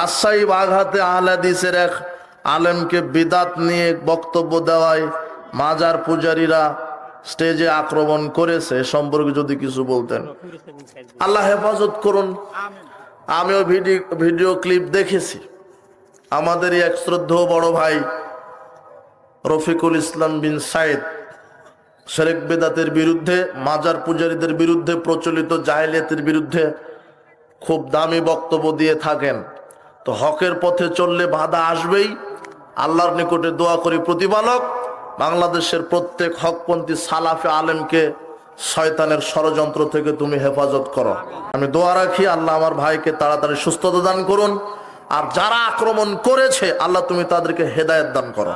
রাজশাহী বাঘাতে আহলে হাদিসের এক আলেমকে বিদাত নিয়ে বক্তব্য দেওয়ায় মাজার পূজারীরা স্টেজে আক্রমণ করেছে, সম্পর্কে যদি কিছু বলতেন। আল্লাহ হেফাজত করুন। আমিও ভিডিও ক্লিপ দেখেছি। আমাদেরই এক শ্রদ্ধেয় বড় ভাই রফিকুল ইসলাম বিন সাইদ শিরক বিদআতের বিরুদ্ধে, মাজার পূজারীদের বিরুদ্ধে, প্রচলিত জাহেলিয়াতের বিরুদ্ধে খুব দামি বক্তব্য দিয়ে থাকেন। তো হকের পথে চললে বাধা আসবেই। আল্লাহর নিকটে দোয়া করি প্রতিপালক বাংলাদেশের প্রত্যেক হকপন্থী সালাফে আলেমকে শয়তানের ষড়যন্ত্র থেকে তুমি হেফাজত করো। আমি দোয়া রাখি আল্লাহ আমার ভাইকে তাড়াতাড়ি সুস্থতা দান করুন, আর যারা আক্রমণ করেছে আল্লাহ তুমি তাদেরকে হেদায়েত দান করো।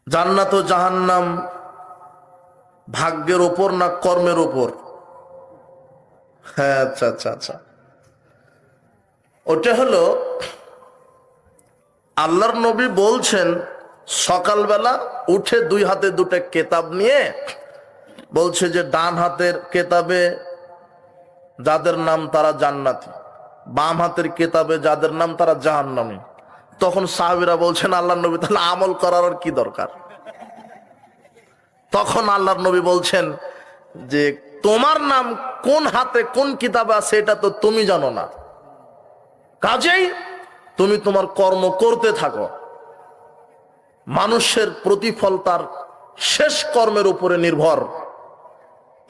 জান্নাত ও জাহান্নাম ভাগ্যের উপর না কর্মের উপর? হ্যাঁ, আচ্ছা আচ্ছা আচ্ছা, ওটা হলো আল্লাহর নবী বলছেন সকালবেলা উঠে দুই হাতে দুটো কেতাব নিয়ে বলছে যে ডান হাতের কেতাবে যাদের নাম তারা জান্নাতি, বাম হাতের কেতাবে যাদের নাম তারা জাহান্নামী। তখন সাহাবীরা বলছেন আল্লাহর নবী তাহলে আমল করার আর কি দরকার? তখন আল্লাহর নবী বলছেন যে তোমার নাম কোন হাতে কোন কিতাবে আছে এটা তো তুমি জানো না, কাজেই তুমি তোমার কর্ম করতে থাকো। মানুষের প্রতিফল তার শেষ কর্মের উপরে নির্ভর।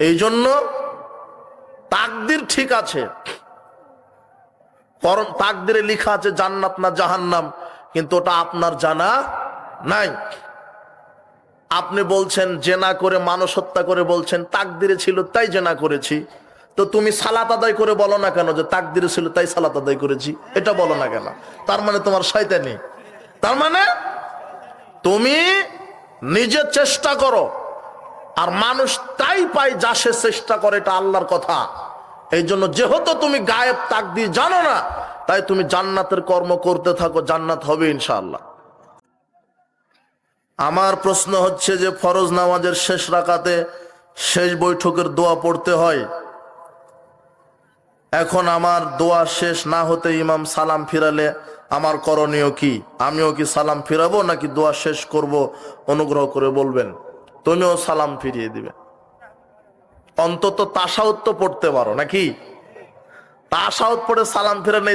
এই জন্য তাকদির ঠিক আছে, তাকদিরে লেখা আছে জান্নাত না জাহান্নাম, কিন্তু ওটা আপনার জানা নাই। আপনি বলছেন জেনা করে মানুষ হত্যা করে, বলছেন তাকদিরে ছিল তাই জেনা করেছি। তো তুমি সালাত আদায় করে বলো না কেন যে তাকদিরে ছিল তাই সালাত আদায় করেছি? এটা বলো না কেন? তার মানে তোমার শয়তানি। তার মানে তুমি নিজে চেষ্টা করো, আর মানুষ তাই পায় যা সে চেষ্টা করে, এটা আল্লাহর কথা। এই জন্য যেহেতু তুমি গায়েব তাকদীর জানো না, তাই তুমি জান্নাতের কর্ম করতে থাকো, জান্নাত হবে ইনশাআল্লাহ। আমার প্রশ্ন হচ্ছে যে ফরজ নামাজের শেষ রাকাতে শেষ বৈঠকের দোয়া পড়তে হয়। এখন আমার দোয়া শেষ না হতে ইমাম সালাম ফিরালে আমার করণীয় কি? আমিও কি সালাম ফিরাবো নাকি দোয়া শেষ করব? অনুগ্রহ করে বলবেন। তুমিও সালাম ফিরিয়ে দিবে। অন্তত তাশাহুদ তো পড়তে পারো নাকি? তাশাহুদ পড়ে সালাম ফিরালে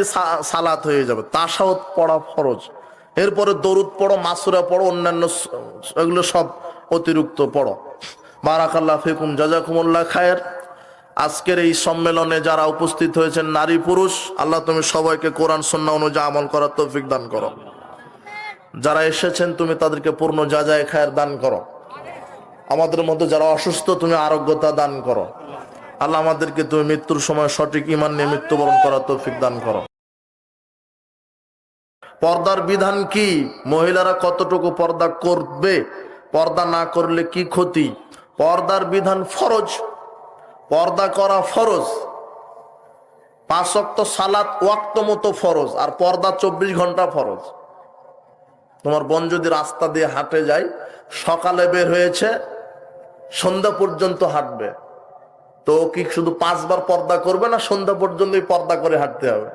সালাত হয়ে যাবে। তাশাহুদ পড়া ফরজ, এরপরে দরুদ পড়ো, মাসুরা পড়ো, অন্যান্য এগুলো সব অতিরিক্ত পড়ো। বারাকাল্লাহু ফিকুম, জাযাকুমুল্লাহ খায়ের। আজকের এই সম্মেলনে যারা উপস্থিত হয়েছেন নারী পুরুষ, আল্লাহ তুমি সবাইকে কোরআন সুন্নাহ অনুযায়ী আমল করার তৌফিক দান করো। যারা এসেছেন তুমি তাদেরকে পূর্ণ জাযায়ে খায়ের দান করো। আমাদের মধ্যে যারা অসুস্থ তুমি আরোগ্যতা দান করো। আল্লাহ আমাদেরকে তুমি মৃত্যুর সময় সঠিক ঈমান নিয়ে মৃত্যুবরণ করার তৌফিক দান করো। পর্দার বিধান কি? মহিলারা কতটুকু পর্দা করবে? পর্দা না করলে কি ক্ষতি? পর্দার বিধান ফরজ, পর্দা করা ফরজ। 5 ওয়াক্ত সালাত ওয়াক্ত মতো ফরজ, আর পর্দা 24 ঘন্টা ফরজ। তোমার বোন যদি রাস্তা দিয়ে হাঁটে যায়, সকালে বের হয়েছে, সন্ধ্যা পর্যন্ত হাঁটবে, তো কি শুধু 5 বার পর্দা করবে না সন্ধ্যা পর্যন্তই পর্দা করে হাঁটতে হবে?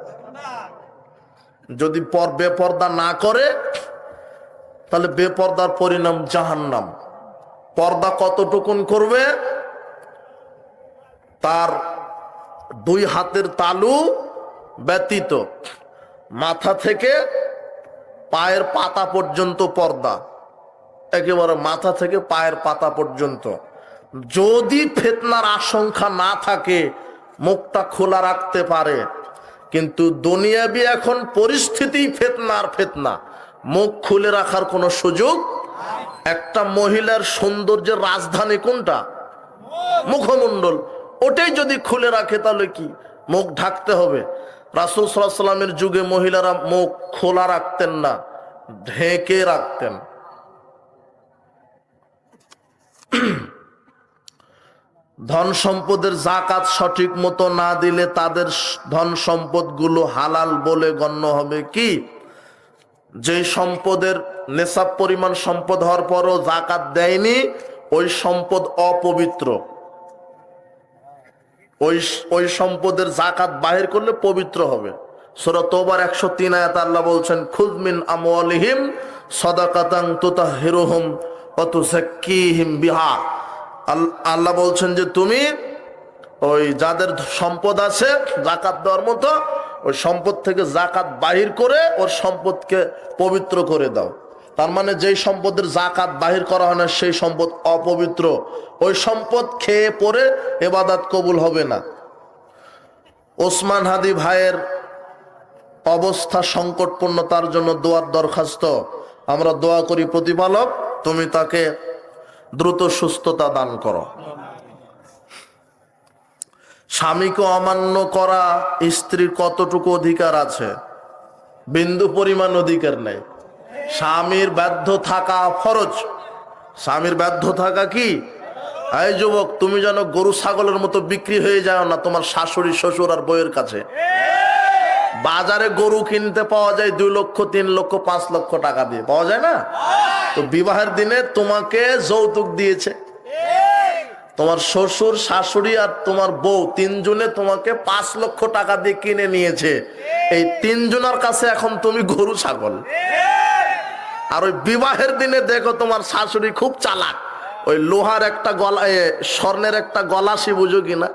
যদি বেপর্দা না করে তাহলে বেপর্দার পরিণাম জাহান্নাম। পর্দা কতটুকুন করবে? তার 2 হাতের তালু ব্যতীত মাথা থেকে পায়ের পাতা পর্যন্ত পর্দা, একেবারে মাথা থেকে পায়ের পাতা পর্যন্ত। যদি ফিতনার আশঙ্কা না থাকে মুখটা খোলা রাখতে পারে, কিন্তু দুনিয়াবি এখন পরিস্থিতি ফিতনার ফিতনা, মুখ খুলে রাখার কোনো সুযোগ। একটা মহিলার সৌন্দর্যের রাজধানী কোনটা? মুখমণ্ডল। ওটাই যদি খুলে রাখে তাহলে কি মুখ ঢাকতে হবে? রাসূল সাল্লাল্লাহু আলাইহি ওয়াসাল্লামের যুগে মহিলারা মুখ খোলা রাখতেন না, ঢেকে রাখতেন। ধন সম্পদের যাকাত সঠিক মতো না দিলে তাদের ধন সম্পদ গুলো হালাল বলে গণ্য হবে কি? যে সম্পদের নেশাব পরিমাণ সম্পদ হওয়ার পরও যাকাত দেয়নি, ওই সম্পদ অপবিত্র। ওই ওই সম্পদের যাকাত বাহির করলে পবিত্র হবে। সূরা তওবার 103 আয়াত আল্লাহ বলছেন, খুয মিন আমওয়ালিহিম সাদাকাতান তুতাহহিরুহুম ওয়া তুযাক্কিহিম বিহা। আল্লাহ বলছেন যে তুমি ওই যাদের সম্পদ আছে যাকাত দেওয়ার মতো, ওই সম্পদ থেকে যাকাত বাহির করে ওর সম্পদকে পবিত্র করে দাও। তার মানে যেই সম্পদের যাকাত বাহির করা হয় না সেই সম্পদ অপবিত্র, ওই সম্পদ খেয়ে পরে ইবাদত কবুল হবে না। ওসমান হাদি ভাইয়ের অবস্থা সংকটপূর্ণ, তার জন্য দোয়ার দরখাস্ত। আমরা দোয়া করি, প্রতিপালক তুমি তাকে দ্রুত সুস্থতা দান করো। স্বামীকে অমান্য করা স্ত্রীর কতটুকু অধিকার আছে? বিন্দু পরিমাণ অধিকার নেই। স্বামীর বাধ্য থাকা ফরজ। স্বামীর বাধ্য থাকা কি? এই যুবক, তুমি যেন গরু ছাগলের মতো বিক্রি হয়ে যাও না তোমার শাশুড়ি শ্বশুর আর বউয়ের কাছে। বাজারে গরু কিনতে পাওয়া যায় 2 লক্ষ 3 লক্ষ 5 লক্ষ টাকা দিয়ে, পাওয়া যায় না? তো বিবাহের দিনে তোমাকে যৌতুক দিয়েছে তোমার শ্বশুর শাশুড়ি আর তোমার বউ, 3 জনে তোমাকে 5 লক্ষ টাকা দিয়ে কিনে নিয়েছে। এই 3 জনের কাছে এখন তুমি গরু ছাগল। আর ওই বিবাহের দিনে দেখো তোমার শাশুড়ি খুব চালাক, ওই লোহার একটা গলা, স্বর্ণের একটা গলাশি, বুঝো কিনা?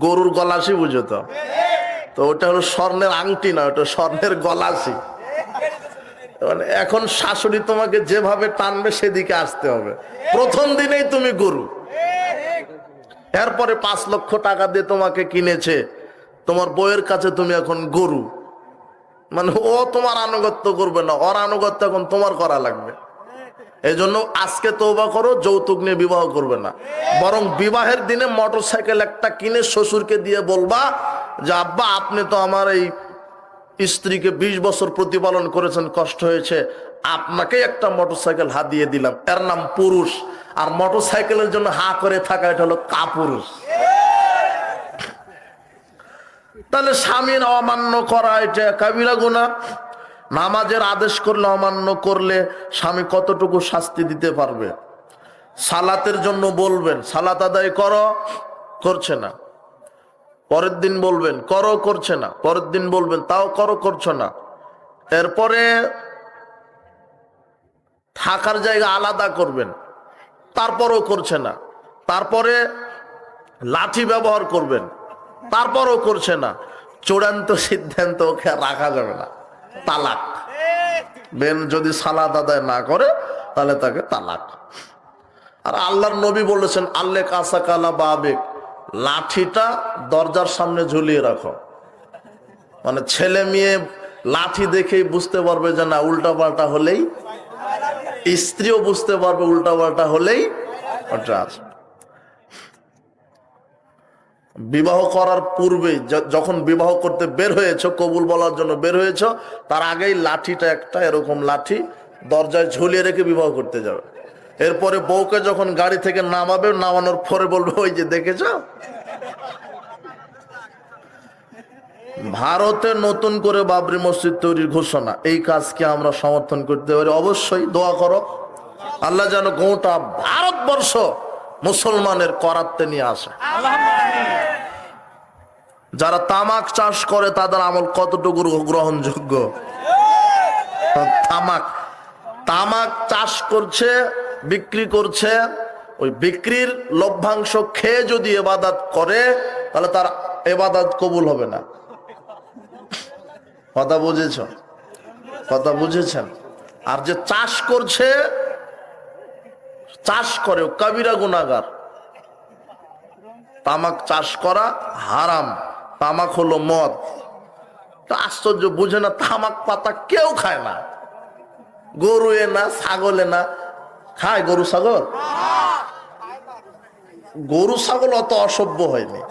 গরুর গলাশি বুঝো তো? তো ওটা হলো স্বর্ণের আংটি না, ওটা স্বর্ণের গলাশি। মানে এখন শাশুড়ি তোমাকে যেভাবে টানবে সেদিকে আসতে হবে। প্রথম দিনেই তুমি গরু, এরপরে 5 লক্ষ টাকা দিয়ে তোমাকে কিনেছে, তোমার বউয়ের কাছে তুমি এখন গরু। মানে ও তোমার আনুগত্য করবে না, ওর আনুগত্য এখন তোমার করা লাগবে। এই জন্য আজকে তওবা করো, যৌতুক নিয়ে বিবাহ করবে না। বরং বিবাহের দিনে মোটরসাইকেল একটা কিনে শ্বশুরকে দিয়ে বলবা যে আব্বা আপনি তো আমার এই স্ত্রীকে 20 বছর প্রতিপালন করেছেন, কষ্ট হয়েছে, আপনাকে একটা মোটরসাইকেল হাদিয়ে দিলাম। এর নাম পুরুষ। আর মোটরসাইকেলের জন্য হা করে থাকা এটা হলো কাপুরুষ। তাহলে স্বামীর অমান্য করা এটা কাবিরা গুনাহ। নামাজের আদেশ করলে অমান্য করলে স্বামী কতটুকু শাস্তি দিতে পারবে? সালাতের জন্য বলবেন সালাত আদায় করো, করছে না। পরের দিন বলবেন করো, করছে না। পরের দিন বলবেন তাও করো, করছো না। এরপরে থাকার জায়গা আলাদা করবেন, তারপরও করছে না। তারপরে লাঠি ব্যবহার করবেন, তারপরও করছে না। চূড়ান্ত সিদ্ধান্ত ওকে আর রাখা যাবে না, তালাক। বেন যদি সালাত আদায় না করে তাহলে তাকে তালাক। আর আল্লাহর নবী বলেছেন আল্লে কাসা কালা বাবেক, লাঠিটা দরজার সামনে ঝুলিয়ে রাখো। মানে ছেলে মেয়ে লাঠি দেখেই বুঝতে পারবে যে না উল্টা পাল্টা হলেই, স্ত্রীও বুঝতে পারবে উল্টা পাল্টা হলেই ওটা আছে। বিবাহ করার পূর্বেই যখন বিবাহ করতে বের হয়েছ, কবুল বলার জন্য বের হয়েছ, তার আগেই লাঠিটা একটা এরকম লাঠি দরজায় ঝুলিয়ে রেখে বিবাহ করতে যাবে। এরপরে বউকে যখন গাড়ি থেকে নামাবে, নামানোর পরে বলবে ওই যে দেখেছ। ভারতে নতুন করে বাবরি মসজিদ তৈরির ঘোষণা, এই কাজকে আমরা সমর্থন করতে পারি। অবশ্যই দোয়া করো আল্লাহ যেন গোটা ভারতবর্ষ মুসলমানের করাত্তে নিয়ে আসে। যারা তামাক চাষ করে তাদের আমল কতটুকু গ্রহণযোগ্য? তামাক চাষ করছে, বিক্রি করছে, ওই বিক্রির লভ্যাংশ খেয়ে যদি ইবাদত করে তাহলে তার ইবাদত কবুল হবে না। কথা বুঝেছ? কথা বুঝেছেন? আর যে চাষ করছে, চাষ করে কাবিরা গুনাহগার। তামাক চাষ করা হারাম। তামাক হলো মদ। আশ্চর্য, বুঝে না তামাক পাতা কেউ খায় না, গরুয়ে না, ছাগলে না। খায় গরু ছাগল? গরু ছাগল অত অসভ্য হয়নি।